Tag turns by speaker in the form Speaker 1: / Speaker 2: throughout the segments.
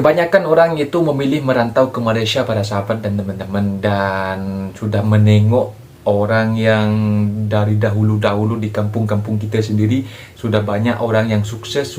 Speaker 1: Kebanyakan orang itu memilih merantau ke Malaysia para sahabat dan teman-teman, dan sudah menengok orang yang dari dahulu-dahulu di kampung-kampung kita sendiri. Sudah banyak orang yang sukses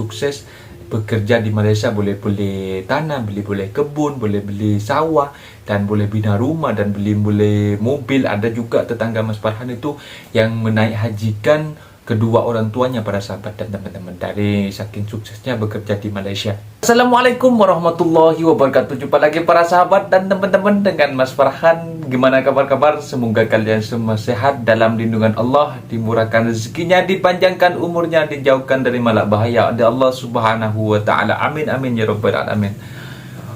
Speaker 1: bekerja di Malaysia, boleh beli tanah, boleh kebun, boleh beli sawah, dan boleh bina rumah, dan boleh mobil. Ada juga tetangga Mas Farhan itu yang menaik hajikan kedua orang tuanya para sahabat dan teman-teman, dari saking suksesnya bekerja di Malaysia. Assalamualaikum warahmatullahi wabarakatuh. Jumpa lagi para sahabat dan teman-teman dengan Mas Farhan. Gimana kabar-kabar? Semoga kalian semua sehat dalam lindungan Allah, dimurahkan rezekinya, dipanjangkan umurnya, dijauhkan dari malak bahaya oleh Allah Subhanahu wa taala. Amin amin ya rabbal alamin.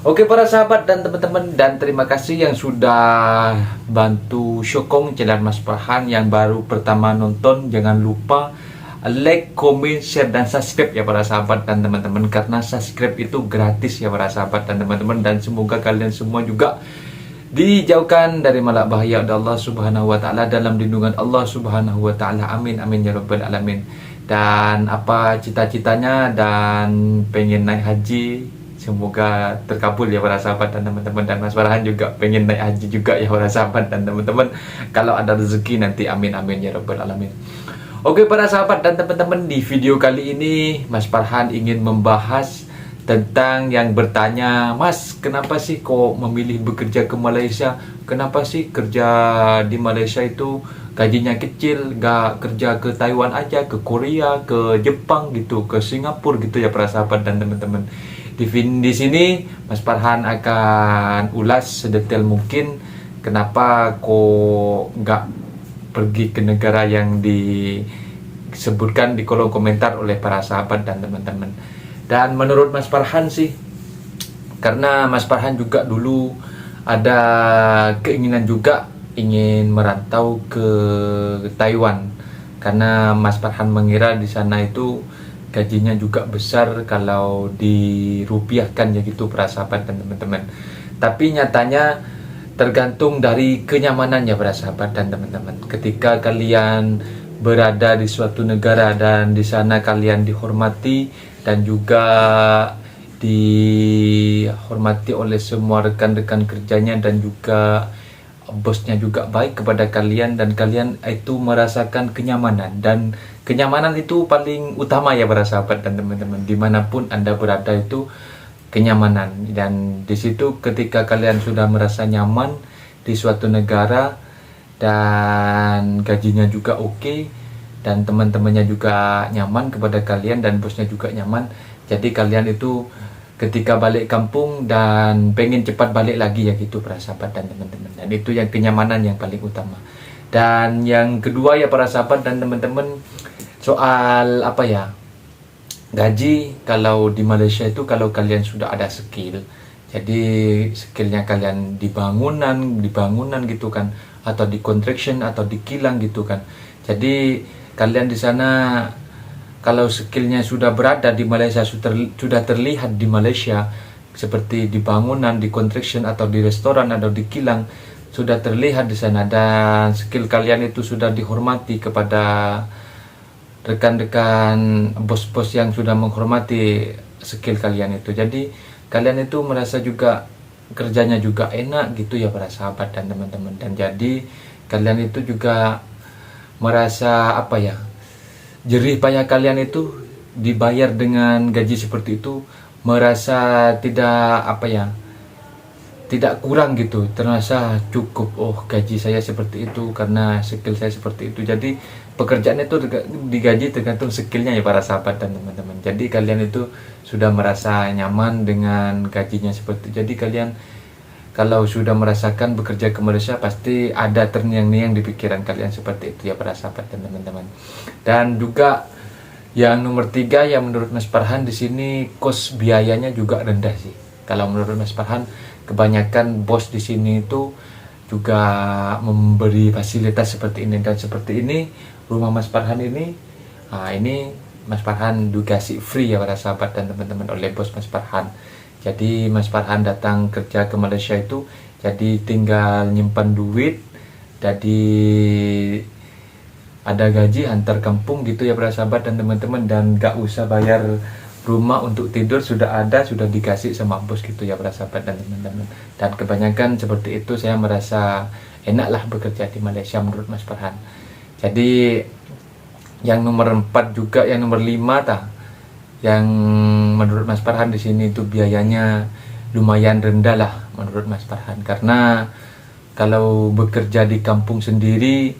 Speaker 1: Oke para sahabat dan teman-teman, dan terima kasih yang sudah bantu sokong channel Mas Farhan. Yang baru pertama nonton, jangan lupa like, comment, share, dan subscribe ya para sahabat dan teman-teman, karena subscribe itu gratis ya para sahabat dan teman-teman. Dan semoga kalian semua juga dijauhkan dari malak bahaya oleh Allah Subhanahu wa taala, dalam lindungan Allah Subhanahu wa taala. Amin amin ya rabbal alamin. Dan apa cita-citanya dan pengen naik haji, semoga terkabul ya para sahabat dan teman-teman. Dan Mas Farhan juga pengen naik haji juga ya para sahabat dan teman-teman, kalau ada rezeki nanti. Amin amin ya rabbal alamin. Oke para sahabat dan teman-teman, di video kali ini Mas Farhan ingin membahas tentang yang bertanya, Mas, kenapa sih kok memilih bekerja ke Malaysia? Kenapa sih kerja di Malaysia itu gajinya kecil, gak kerja ke Taiwan aja, ke Korea, ke Jepang gitu, ke Singapura gitu ya para sahabat dan teman-teman. Di sini Mas Farhan akan ulas sedetail mungkin kenapa kok nggak pergi ke negara yang disebutkan di kolom komentar oleh para sahabat dan teman-teman. Dan menurut Mas Farhan sih, karena Mas Farhan juga dulu ada keinginan juga ingin merantau ke Taiwan, karena Mas Farhan mengira di sana itu gajinya juga besar kalau dirupiahkan ya gitu para sahabat dan teman-teman. Tapi nyatanya tergantung dari kenyamanannya para sahabat dan teman-teman. Ketika kalian berada di suatu negara dan di sana kalian dihormati dan juga dihormati oleh semua rekan-rekan kerjanya, dan juga bosnya juga baik kepada kalian, dan kalian itu merasakan kenyamanan. Dan kenyamanan itu paling utama ya para sahabat dan teman-teman, dimanapun Anda berada itu kenyamanan. Dan di situ ketika kalian sudah merasa nyaman di suatu negara, dan gajinya juga oke, dan teman-temannya juga nyaman kepada kalian, dan bosnya juga nyaman, jadi kalian itu ketika balik kampung dan pengen cepat balik lagi ya gitu para sahabat dan teman-teman. Dan itu yang kenyamanan yang paling utama. Dan yang kedua ya para sahabat dan teman-teman, soal apa ya, gaji. Kalau di Malaysia itu kalau kalian sudah ada skill, jadi skillnya kalian di bangunan gitu kan, atau di construction atau di kilang gitu kan, jadi kalian di sana kalau skillnya sudah berada di Malaysia, sudah terlihat di Malaysia, seperti di bangunan, di construction, atau di restoran, atau di kilang, sudah terlihat di sana, dan skill kalian itu sudah dihormati kepada rekan-rekan bos-bos yang sudah menghormati skill kalian itu. Jadi kalian itu merasa juga kerjanya juga enak gitu ya para sahabat dan teman-teman. Dan jadi kalian itu juga merasa apa ya, jerih payah kalian itu dibayar dengan gaji seperti itu, merasa tidak apa ya, tidak kurang gitu, terasa cukup. Oh, gaji saya seperti itu karena skill saya seperti itu. Jadi pekerjaan itu digaji tergantung skillnya ya para sahabat dan teman-teman. Jadi kalian itu sudah merasa nyaman dengan gajinya seperti itu. Jadi kalian kalau sudah merasakan bekerja ke Malaysia, pasti ada terngiang-ngiang di pikiran kalian seperti itu ya para sahabat dan teman-teman. Dan juga yang nomor 3 yang menurut Mas Farhan di sini, kos biayanya juga rendah sih. Kalau menurut Mas Farhan, kebanyakan bos di sini itu juga memberi fasilitas seperti ini. Dan seperti ini rumah Mas Farhan ini, ini Mas Farhan dikasih free ya para sahabat dan teman-teman oleh bos Mas Farhan. Jadi Mas Farhan datang kerja ke Malaysia itu, jadi tinggal nyimpan duit, jadi ada gaji antar kampung gitu ya para sahabat dan teman-teman, dan gak usah bayar rumah untuk tidur sudah ada, sudah dikasih sama bos gitu ya para sahabat dan teman-teman. Dan kebanyakan seperti itu saya merasa enaklah bekerja di Malaysia menurut Mas Farhan. Jadi yang nomor 4 juga, yang nomor 5 yang menurut Mas Farhan di sini itu biayanya lumayan rendah lah menurut Mas Farhan, karena kalau bekerja di kampung sendiri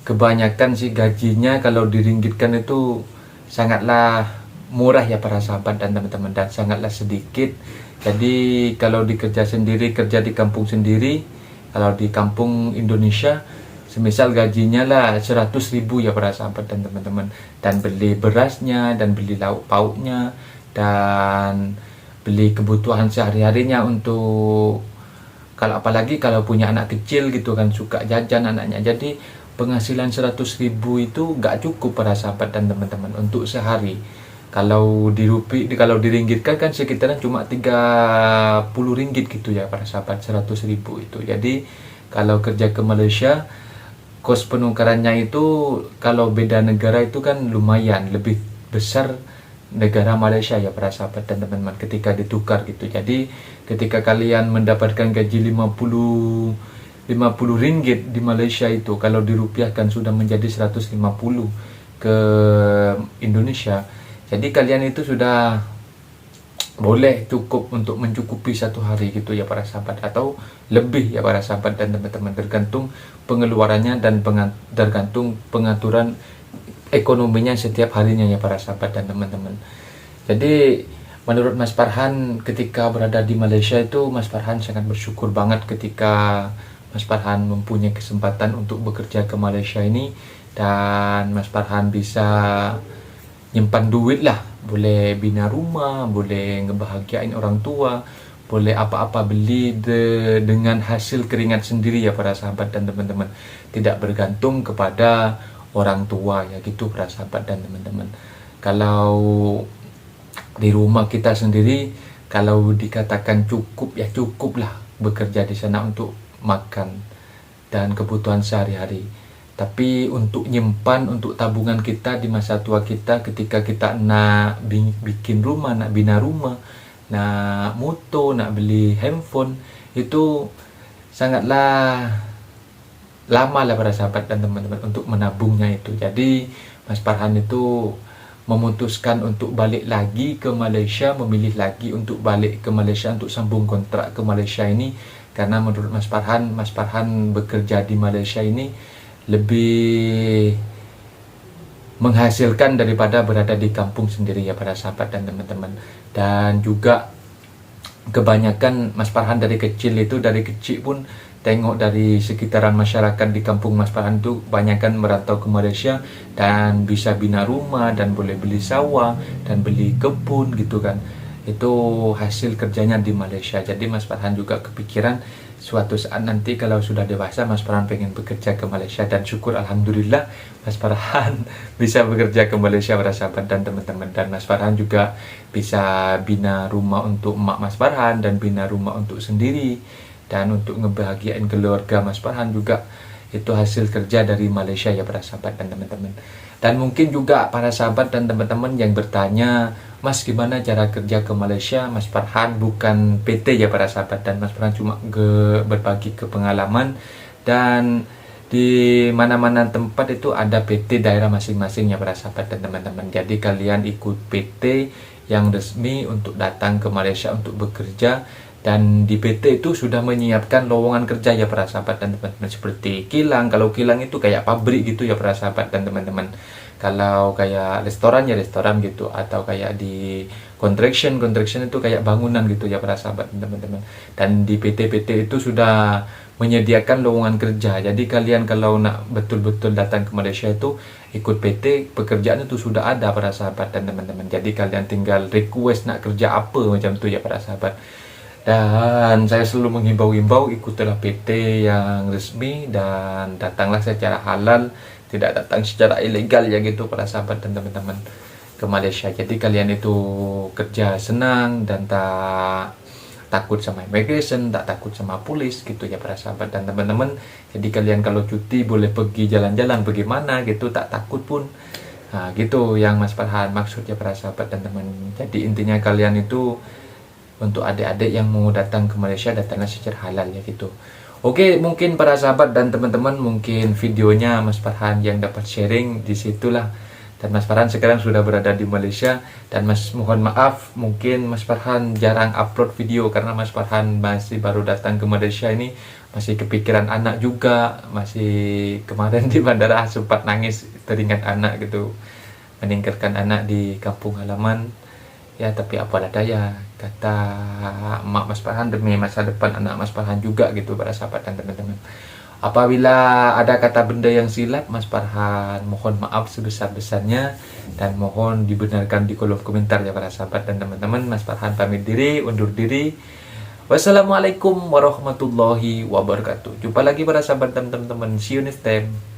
Speaker 1: kebanyakan sih gajinya kalau diringgitkan itu sangatlah murah ya para sahabat dan teman-teman, dan sangatlah sedikit. Jadi kalau dikerja sendiri, kerja di kampung sendiri, kalau di kampung Indonesia semisal gajinya lah 100.000 ya para sahabat dan teman-teman, dan beli berasnya, dan beli lauk pauknya, dan beli kebutuhan sehari-harinya untuk, kalau apalagi kalau punya anak kecil gitu kan, suka jajan anaknya. Jadi penghasilan 100.000 itu nggak cukup para sahabat dan teman-teman untuk sehari. Kalau kalau diringgitkan kan sekitaran cuma 30 ringgit gitu ya para sahabat, 100.000 itu. Jadi kalau kerja ke Malaysia, kos penukarannya itu kalau beda negara itu kan lumayan lebih besar negara Malaysia ya para sahabat dan teman-teman ketika ditukar gitu. Jadi ketika kalian mendapatkan gaji 50 ringgit di Malaysia itu, kalau dirupiahkan sudah menjadi 150 ke Indonesia. Jadi kalian itu sudah boleh cukup untuk mencukupi satu hari gitu ya para sahabat, atau lebih ya para sahabat dan teman-teman, tergantung pengeluarannya dan tergantung pengaturan ekonominya setiap harinya ya para sahabat dan teman-teman. Jadi menurut Mas Farhan ketika berada di Malaysia itu, Mas Farhan sangat bersyukur banget ketika Mas Farhan mempunyai kesempatan untuk bekerja ke Malaysia ini, dan Mas Farhan bisa nyimpan duit lah, boleh bina rumah, boleh ngebahagiain orang tua, boleh apa-apa beli dengan hasil keringat sendiri ya para sahabat dan teman-teman, tidak bergantung kepada orang tua ya gitu para sahabat dan teman-teman. Kalau di rumah kita sendiri, kalau dikatakan cukup ya cukup lah bekerja di sana untuk makan dan kebutuhan sehari-hari. Tapi untuk nyimpan, untuk tabungan kita di masa tua kita, ketika kita nak bikin rumah, nak bina rumah, nak motor, nak beli handphone, itu sangatlah lama lah para sahabat dan teman-teman untuk menabungnya itu. Jadi Mas Farhan itu memutuskan untuk balik lagi ke Malaysia, memilih lagi untuk balik ke Malaysia untuk sambung kontrak ke Malaysia ini, karena menurut Mas Farhan bekerja di Malaysia ini lebih menghasilkan daripada berada di kampung sendiri ya para sahabat dan teman-teman. Dan juga kebanyakan Mas Farhan dari kecil pun tengok dari sekitaran masyarakat di kampung Mas Farhan itu banyakkan merantau ke Malaysia dan bisa bina rumah dan boleh beli sawah dan beli kebun gitu kan. Itu hasil kerjanya di Malaysia. Jadi Mas Farhan juga kepikiran suatu saat nanti kalau sudah dewasa Mas Farhan pengen bekerja ke Malaysia, dan syukur alhamdulillah Mas Farhan bisa bekerja ke Malaysia para sahabat dan teman-teman. Dan Mas Farhan juga bisa bina rumah untuk emak Mas Farhan dan bina rumah untuk sendiri, dan untuk ngebahagiain keluarga Mas Farhan juga itu hasil kerja dari Malaysia ya para sahabat dan teman-teman. Dan mungkin juga para sahabat dan teman-teman yang bertanya, Mas gimana cara kerja ke Malaysia? Mas Farhan bukan PT ya para sahabat, dan Mas Farhan cuma berbagi ke pengalaman, dan di mana-mana tempat itu ada PT daerah masing-masing ya para sahabat dan teman-teman. Jadi kalian ikut PT yang resmi untuk datang ke Malaysia untuk bekerja, dan di PT itu sudah menyiapkan lowongan kerja ya para sahabat dan teman-teman, seperti kilang. Kalau kilang itu kayak pabrik gitu ya para sahabat dan teman-teman. Kalau kayak restoran ya restoran gitu, atau kayak di construction itu kayak bangunan gitu ya para sahabat dan teman-teman. Dan di PT-PT itu sudah menyediakan lowongan kerja. Jadi kalian kalau nak betul-betul datang ke Malaysia itu ikut PT, pekerjaan itu sudah ada para sahabat dan teman-teman. Jadi kalian tinggal request nak kerja apa macam tu ya para sahabat. Dan saya selalu menghimbau ikutilah PT yang resmi dan datanglah secara halal, tidak datang secara ilegal ya gitu para sahabat dan teman-teman ke Malaysia. Jadi kalian itu kerja senang dan tak takut sama immigration, tak takut sama polis gitu ya para sahabat dan teman-teman. Jadi kalian kalau cuti boleh pergi jalan-jalan bagaimana gitu, tak takut pun. Nah, gitu yang Mas Farhan maksudnya para sahabat dan teman. Jadi intinya kalian itu untuk adik-adik yang mau datang ke Malaysia datanglah secara halal ya gitu. Oke, mungkin para sahabat dan teman-teman mungkin videonya Mas Farhan yang dapat sharing di situlah. Dan Mas Farhan sekarang sudah berada di Malaysia dan Mas mohon maaf mungkin Mas Farhan jarang upload video karena Mas Farhan masih baru datang ke Malaysia ini, masih kepikiran anak juga, masih kemarin di bandara sempat nangis teringat anak gitu, meninggalkan anak di kampung halaman. Ya tapi apalah daya, kata emak Mas Farhan demi masa depan anak Mas Farhan juga gitu para sahabat dan teman-teman. Apabila ada kata benda yang silap, Mas Farhan mohon maaf sebesar-besarnya dan mohon dibenarkan di kolom komentar ya para sahabat dan teman-teman. Mas Farhan pamit diri, undur diri. Wassalamualaikum warahmatullahi wabarakatuh. Jumpa lagi para sahabat dan teman-teman. See you next time.